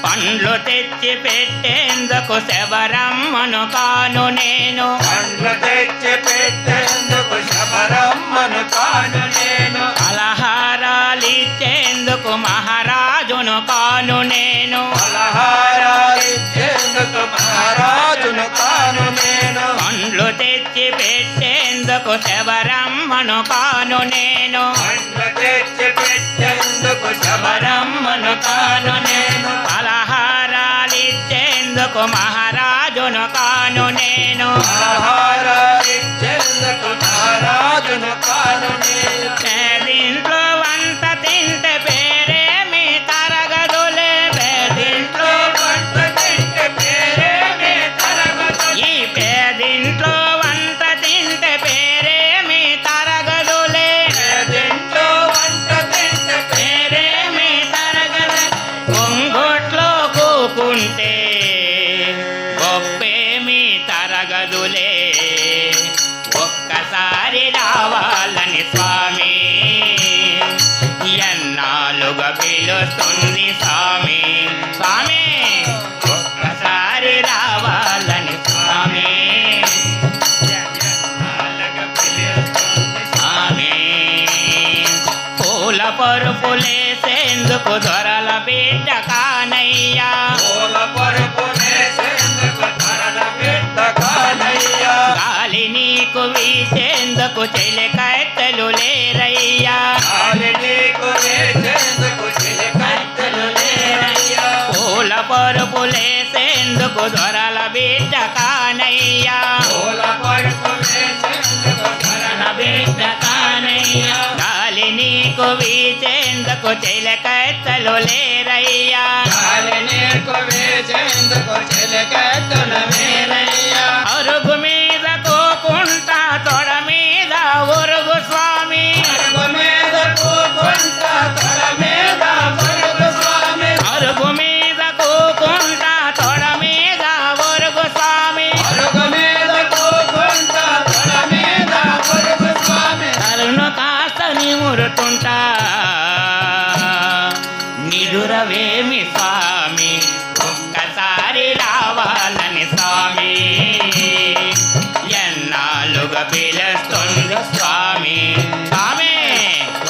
పండ్లు తెచ్చి పెట్టేందుకు శబరమ్మను కాను నేను. పండ్లు తెచ్చి పెట్టేందుకు శబరమ్మను కాను నేను. పలహారాలిచ్చేందుకు మహారాజును కాను నేను. పలహారాలిచ్చేందుకు మహారాజును కాను నేను. పండ్లు తెచ్చి పెట్టేందుకు శబరమ్మను కాను నేను. పండ్లు తెచ్చి పెట్టేందుకు శబరమ్మను కాను నేను. పలహారాలిచ్చేందుకు మహారాజును కాను నేను. పలహారాలిచ్చేందుకు మహారాజును కాను నేను. పేదింట్లో వంట తింటే పేరేమి తరగదులే. పేదింట్లో వంట తింటే పేరేమి తరగదులే. ఈ పేదింట్లో వంట తింటే పేరేమి తరగదులే. పేదింట్లో వంట తింటే పేరేమి తరగదు. కొంగొట్లో కూకుంటే గొప్పేమి తరగదులే. ఒక్కసారి రావాలని స్వామి ఎన్నాళ్ళుగా పిలుస్తుంది స్వామి. స్వామి ఒక్కసారి రావాలని స్వామి ఎన్నాళ్ళుగా పిలుస్తుంది స్వామి. పూల పరుపులేసేందుకు దొరల బిడ్డ కానయ్యా. పూల పరుపులేసేందుకు ధరల బిడ్డ కానయ్యా. గాలి నీకు వీచేందుకు చెలికత్తెలు లేరయ్యా. గాలి నీకు వేసేందుకు చిలికత్తెలు లేరయ్యా. పూల పరుపులేసేందుకు దొరల బిడ్డ కానయ్యా. పూల పరుపులేసేందుకు ధరల బిడ్డ కానయ్యా. గాలి నీకు వీచేందుకు చెలికత్తెలు లేరయ్యా. గాలి నీకు వేసేందుకు చిలికత్తెలు లేరయ్యా. అరుగు మీద కోకుంటా తొడ మీద ఒరుగు స్వామి. అరుగు మీద కూకుంటా తొడ మీద ఒరుగు స్వామి. అరుగు మీద కోకుంటా తొడ మీద ఒరుగు స్వామి. అరుగు మీద కూకుంటా తొడ మీద ఒరుగు స్వామి. తరును కాస్త నిమురుతుంటా నిదురవేమి స్వామి. ఒక్కసారి రావాల